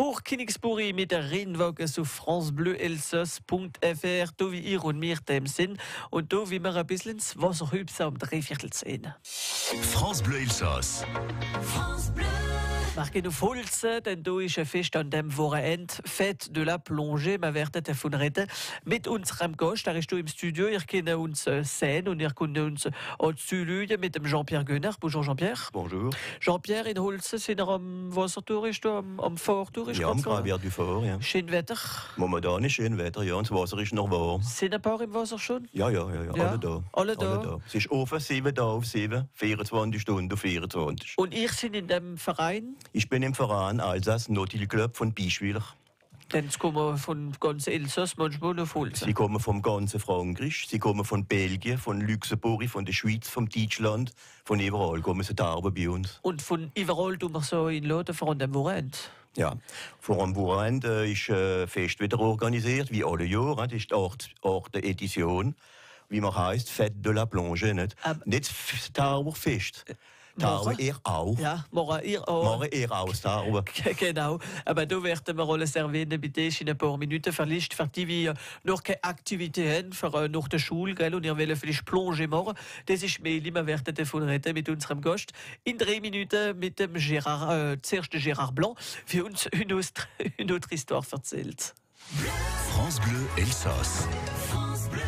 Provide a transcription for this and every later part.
Hoch Königsbury mit der Rennwoche zu francebleuelsass.fr, da wie ihr und mir dem sind und da wie wir ein bisschen ins Wasser hüpfen um 3/4 France Bleu Elsass. France Bleu. Wir gehen auf Holzen, denn da ist ein Fest an dem Wochenende, Fête de la Plongée. Wir werden davon reden mit unserem Gast. Er ist hier im Studio. Ihr kennt uns sehen und ihr könnt uns auch zuhören mit dem Jean-Pierre Gönner. Bonjour Jean-Pierre. Bonjour. Jean-Pierre, in Holzen sind wir am Wassertour, ist da am Vortour? Ja, am Gravier du Fort, ja. Schön Wetter. Momentan ist schön Wetter, ja, und das Wasser ist noch warm. Sind ein paar im Wasser schon? Ja. Alle da. Alle da. Es ist offen, 7 Tage auf 7, 24 Stunden auf 24. Und ich sind in dem Verein? Ich bin im Verein Alsace Nautil Club von Bischwiller. Dann kommen von ganz Elsass manchmal auf Holzen. Sie kommen vom ganzen Frankreich, sie kommen von Belgien, von Luxemburg, von der Schweiz, vom Deutschland, von überall kommen sie da bei uns. Und von überall tun wir so in Laden vor dem Wochenende. Ja, vor dem Wochenende ist Fest wieder organisiert, wie alle Jahre. Das ist die 8. Edition, wie man heisst, Fête de la Plongée. Nicht Tauberfest. Tauber ihr auch. Ja, morgen ihr auch. Morgen ihr auch, Tauber. Genau. Aber da werden wir alles erwähnen, bitte in ein paar Minuten verlischt, für die wir noch keine Aktivität haben, für nach der Schule, gell, und ihr wollt vielleicht Plongée machen. Das ist Meli, wir werden davon reden mit unserem Gast. In 3 Minuten mit dem zuerst Gérard Blanc, für uns eine autre Histoire erzählt. France Bleu Elsass. France Bleu.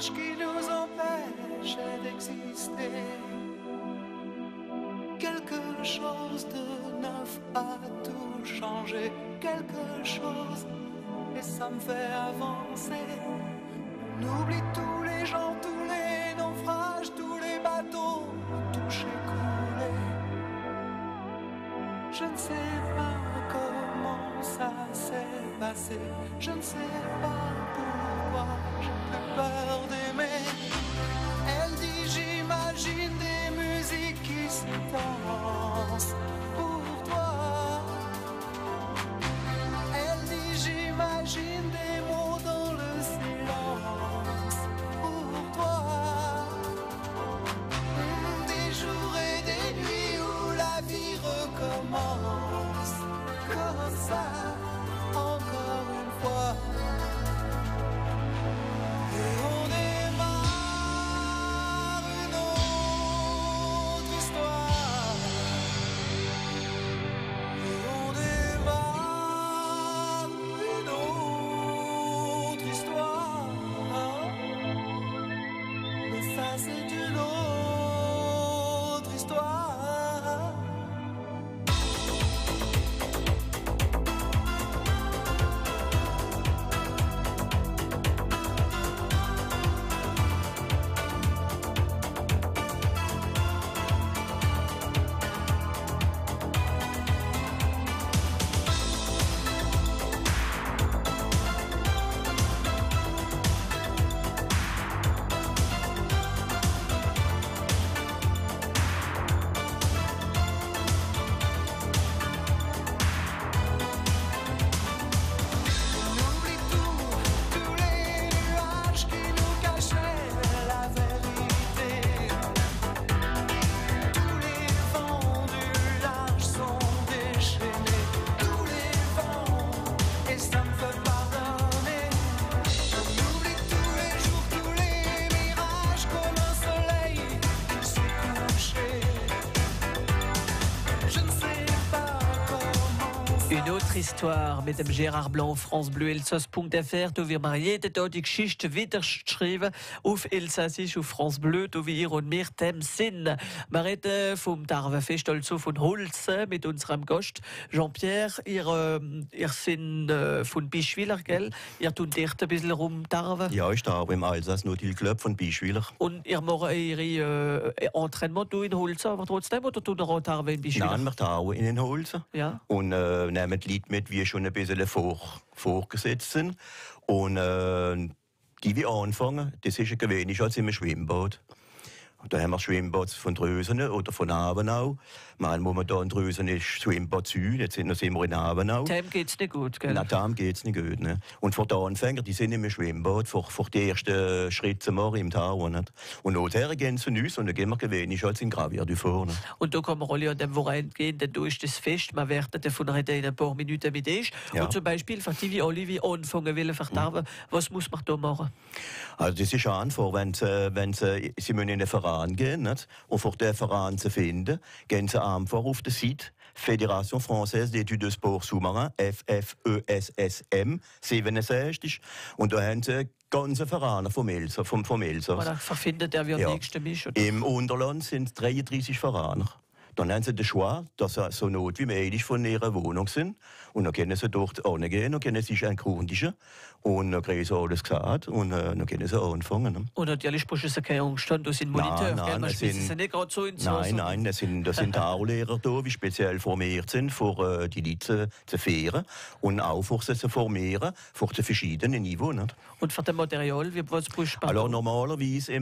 Qui nous empêche d'exister. Quelque chose de neuf a tout changé, quelque chose, et ça me fait avancer. On oublie tous les gens, tous les naufrages, tous les bateaux touchés, coulés. Je ne sais pas comment ça s'est passé, je ne sais pas pourquoi j'ai plus peur d'aimer. Elle dit j'imagine des musiques qui se dansent pour toi. Elle dit j'imagine des mots dans le silence pour toi. Des jours et des nuits où la vie recommence comme ça, encore une fois. Et on démarre une autre histoire. Et on démarre une autre histoire. Mais ça c'est une autre histoire. Une autre Histoire mit dem Gérard Blanc, francebleuelsass.fr. Da wird jede Tag die Geschichte wieder geschrieben auf Elsassisch, auf France Bleu, da wie ihr und mir dem Sinn. Wir reden vom Tarvenfest, also von Holzen, mit unserem Gast Jean-Pierre. Ihr sind von Bischwiller, gell? Ihr tut echt ein bisschen rum Tarven. Ja, ich tarve im Alsace Nautil Club von Bischwiller. Und ihr macht ihre Entraînement in Holzen, aber trotzdem, oder tut ihr auch Tarven in Bischwiller? Nein, wir tarven in den Holzen. Ja. Und nehmen die Leute mit, wie schon ein bisschen vorgesetzt sind. Und die wir anfangen, das ist ein gewöhnlich als im Schwimmbad. Da haben wir Schwimmbad von Drösen oder von Avenau. Momentan Drösen ist Schwimmbad Süd, jetzt sind wir in Avenau. Dem geht es nicht gut, gell? Nein, dem geht es nicht gut. Ne? Und für die Anfänger, die sind im Schwimmbad, für die ersten Schritte machen im Tau. Nicht? Und nachher gehen sie zu uns und dann gehen wir wenig als in Gravier vorne. Und da kann man alle an dem Wochenende gehen, denn da ist das Fest. Man wird davon reden in ein paar Minuten mit euch. Ja. Und zum Beispiel, für die wie alle wie anfangen wollen verderben, was muss man da machen? Also das ist einfach, wenn sie müssen in einen Verein gehen, nicht? Und für den Verein zu finden, gehen sie einfach auf die Seite Fédération Française d'Études de Sport Sous-Marin, FFESSM, 67. Und da haben sie ganze Vereine vom Elsass. Oder verfindet der wie am nächsten ist? Oder? Im Unterland sind es 33 Vereine. Dann haben sie den Choix, dass sie so not wie möglich von ihrer Wohnung sind. Und dann können sie dort hingehen und können sich erkundigen. Und dann kriegen sie alles gesagt und dann können sie anfangen. Ne? Und natürlich brauchen sie keine Angst, da sind Moniteure, nein, man spielt sie nicht gerade so ins Haus. Nein, das sind auch Lehrer da, die speziell formiert sind, für die Leute zu führen und auch für sie zu formieren, für die verschiedenen Niveaus. Nicht? Und für das Material, was brauchst du? Also normalerweise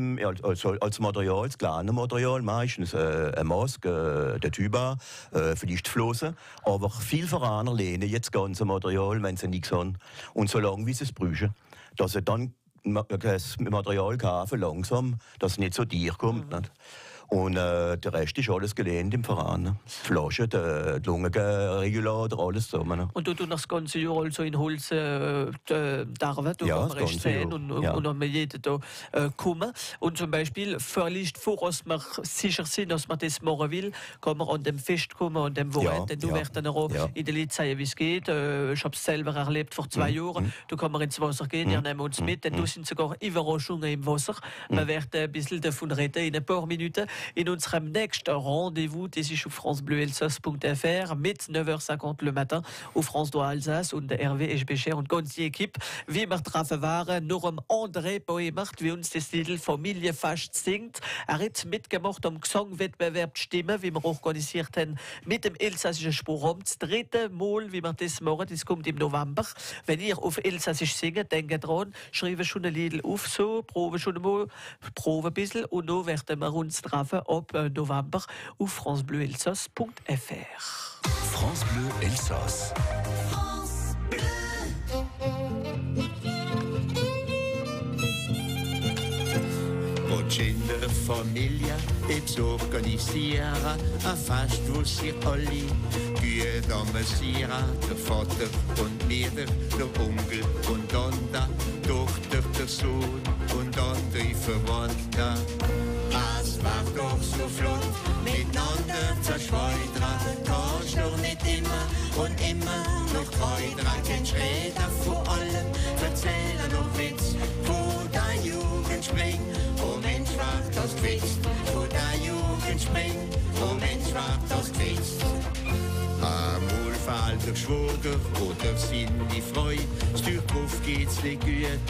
als Material, das kleine Material, meistens eine Maske, der Tuba, vielleicht Flossen. Aber viele Vereine lehnen jetzt das ganze Material, wenn sie nichts haben. Und solange wie sie es brauchen, dass sie dann das Material kaufen, langsam, dass es nicht so dir kommt. Nicht? Und der Rest ist alles gelernt im Verein. Ne? Die Flaschen, die Lungenregulator, alles zusammen. Ne? Und du das ganze Jahr also in Holz darf, du ja, kannst recht sehen und dann jeden da kommen. Und zum Beispiel, vielleicht vor, dass wir sicher sind, dass man das machen will, kann man an dem Fest kommen, an dem Wochenende. Du wirst dann auch in der Lied sagen, wie es geht. Ich habe es selber erlebt vor 2 Jahren. Da kann man ins Wasser gehen, wir nehmen uns mit, denn da sind sogar Überraschungen im Wasser. Wir werden ein bisschen davon reden in ein paar Minuten. In unserem nächsten Rendezvous, das ist auf francebleuelsass.fr mit 9h50 le matin auf France 2 Alsace und der Hervé Eschbecher und ganz die Equipe, wie wir drauf waren, nur André Boemert, wie uns das Lied Familie fast singt. Er hat mitgemacht am Gesangwettbewerb Stimme, wie wir organisiert haben mit dem elsassischen Sprachraum. Das 3. Mal, wie wir das machen, das kommt im November. Wenn ihr auf Elsassisch singt, denkt dran, schreibt schon ein Lied auf, so, probe schon einmal, probe ein bisschen und dann werden wir uns drauf ab November auf francebleuelsass.fr. France Bleu Elsass. France Bleu. Oggi in der Familie jetzt organisieren ein Fest, wo sie alle gut amüsieren. Der Vater und Mutter, der Onkel und Tante, Tochter, der Sohn und andere Verwandte. Es war doch so flott, miteinander zerschleudern. Kannst doch nicht immer und immer noch kreudern. Kennst reden von allem, erzählen noch Witz, wo dein Jugend springt. Oh Mensch, war das gewitzt, wo dein Jugend springt. Oh Mensch, war das gewitzt. Amol fällt der Schwager oder seine Freude. Stür drauf geht's nicht gut,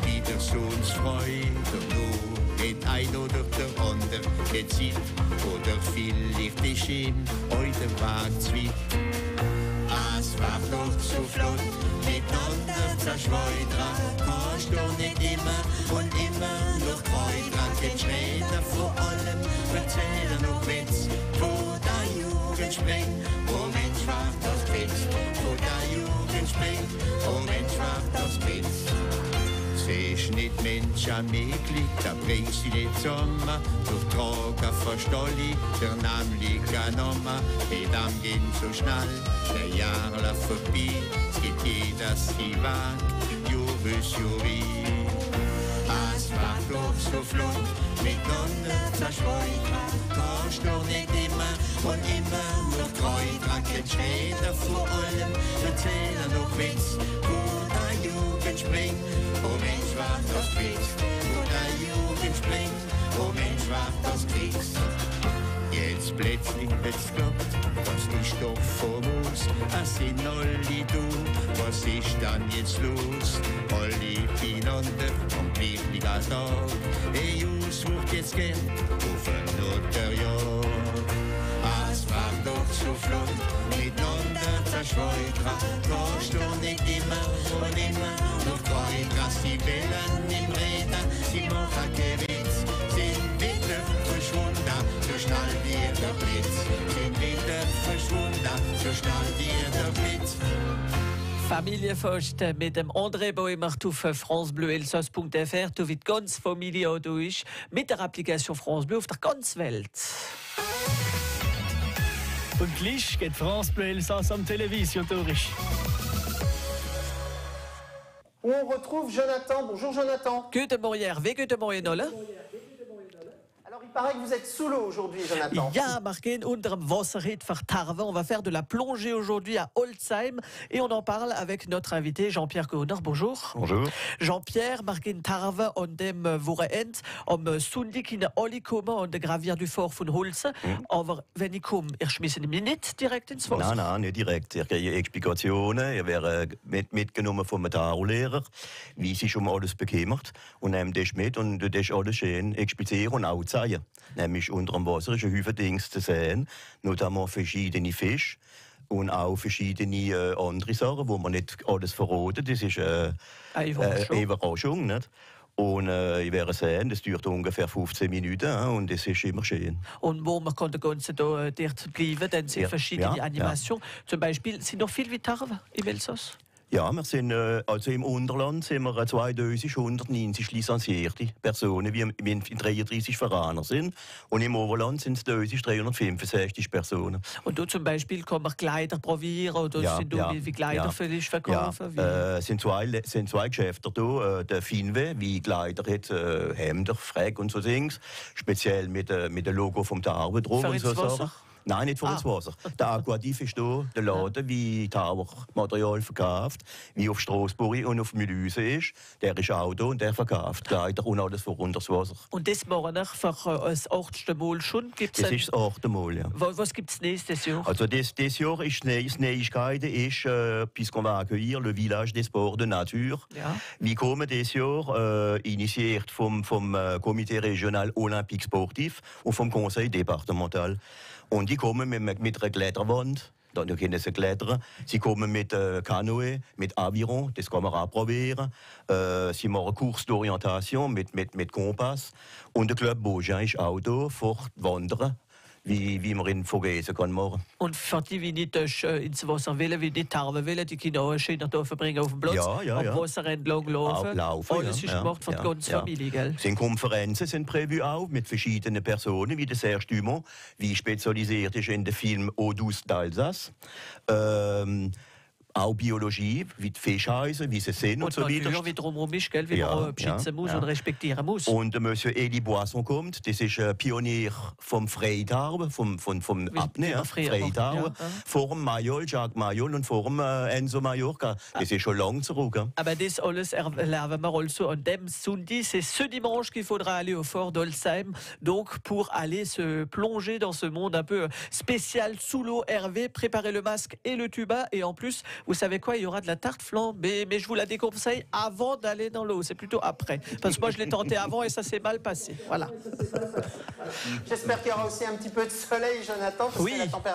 wie der Sohnsfreude. Mit ein oder der andere gezieht oder vielleicht ist ihm heute Weg zu weit. Es war doch so flott, miteinander zerschleudern. Kannst du nicht immer und immer noch kreudern. Kennst reden vor allem, erzählen noch Witz, wo dein Jugend springt. Oh Mensch, war das gewitzt, wo dein Jugend springt. Oh Mensch, war das gewitzt. Siehst nicht Mensch an mir liegt, da bringst sie nicht zusammen. Durch Trager verstolle der nämliche Nummer. Die Damen gehen so schnell, der Jahre vorbei. Es gibt jeder sie wagt, Juris Juri. Es war doch so flott, miteinander zerschleudern. Kannst doch nicht immer und immer noch kreudern. Kennst reden vor allem, erzählen noch Witz, wo dein Jugend springt. Oh Mensch, war das gewitzt, wo dein Jugend springt. Oh Mensch, war das gewitzt. Jetzt plötzlich wird's geklappt, das ist doch famos. Es sind alle du, was ist dann jetzt los? Alle beieinander am gleichen Tag. Hey, Jus sucht jetzt gern auf ein Notariat. Es war doch so flott, miteinander zerschleudern. Kannst du nicht immer und immer noch kreudern. Sie wollen im Reden, sie machen keinen Witz, sind wieder so schnell wie der Blitz. Sind wieder verschwunden, so schnell wie der Blitz. Familienfest mit dem André Boemert auf francebleuelsass.fr. Du wird ganz Familie durch mit der Applikation France Bleu auf der ganzen Welt. Und gleich geht France Bleu Elsass am Television durch. On retrouve Jonathan. Bonjour Jonathan. Guten Morgen, Hervé. Guten Morgen, Nolle. Alors il paraît que vous êtes sous l'eau aujourd'hui Jonathan. Ja, marqué unterm Wasserried Tarve. On va faire de la plongée aujourd'hui à Holzheim et on en parle avec notre invité Jean-Pierre Kohner. Bonjour. Bonjour. Jean-Pierre, marqué Tarve und dem Woreend Sundig in Olli kommen und der Gravier du Fort von Holze. Aber wenn ich komme, schmissen mich nicht direkt ins Wasser. Nein, nicht direkt. Ich kriege Explikationen. Ich werde mitgenommen vom Taulehrer, wie sie schon alles bekämmert. Und nehme das mit und das alles schön explizieren und auch zeigen. Nämlich unter dem Wasser ist ein Haufen Dinge zu sehen, notamment verschiedene Fische und auch verschiedene andere Sachen, wo man nicht alles verraten. Das ist eine Überraschung. Nicht? Und ich werde sehen, das dauert ungefähr 15 Minuten und das ist immer schön. Und wo man kann den ganzen Tag dort bleiben, dann sind verschiedene Animationen. Zum Beispiel, sind noch viel wie Tarve im Elsass? Ja, wir sind, also im Unterland sind wir 2190 lizenzierte Personen, wie in 33 Vereinen sind. Und im Oberland sind es 365 Personen. Und du zum Beispiel kann man Kleider probieren oder sind du wie Kleider für dich verkaufen? Ja, sind zwei Geschäfte da. Der Finwe, wie Kleider hat, Hemder, Fräg und so Dings. Speziell mit dem Logo vom Tarve drum und so Sachen. Nein, nicht für das Wasser. Der Aquadif ist hier, der Laden, wie Tauchermaterial verkauft, wie auf Straßburg und auf Mülhuse ist. Der ist auch da und der verkauft Kleider und alles für unter das Wasser. Und das machen wir für das 8. Mal schon? Gibt's das ist das 8. Mal, ja. Was gibt es nächstes Jahr? Also das Jahr ist die Neuigkeit, puisqu'on va accueillir le village des sports de nature. Ja. Wir kommen dieses Jahr initiiert vom Comité régional olympique sportif und vom Conseil départemental. Und die kommen mit einer Kletterwand, da können sie klettern. Sie kommen mit Kanoe, mit Aviron, das kann man auch probieren. Sie machen Kurs d'Orientation mit Kompass. Und der Club Beaugin ist auch da, fortwandern, wie man in Vogesen kann machen. Und für die, die nicht ins Wasser wollen, wie nicht Tarve wollen, die können auch einen schönen Tag verbringen auf dem Platz, am Wasser entlang laufen. Alles ist gemacht für die ganze Familie, gell? Konferenzen sind prävu auch mit verschiedenen Personen, wie der Serge Dumont, wie spezialisiert ist in den Film Eau douce d'Alsace. Auch Biologie, wie die Fischhäuser, wie sie sind und so weiter. Und wie drumherum ist, gell, wie man beschützen muss und respektieren muss. Und der Monsieur Elie Boisson kommt, das ist ein Pionier vom Freitarbe, vom Apnea, Freitarbe, vor dem Mayol, Jacques Mayol und vor dem Enzo Mallorca. Das ist schon lange zurück. Aber das alles erleben wir also an dem Sonntag. C'est ce dimanche qu'il faudra aller au fort d'Holzheim, donc pour aller se plonger dans ce monde un peu spécial sous l'eau. Hervé, préparez le masque et le tuba, et en plus, vous savez quoi, il y aura de la tarte flambée, mais je vous la déconseille avant d'aller dans l'eau, c'est plutôt après. Parce que moi, je l'ai tenté avant et ça s'est mal passé. Voilà. J'espère qu'il y aura aussi un petit peu de soleil, Jonathan, parce que la température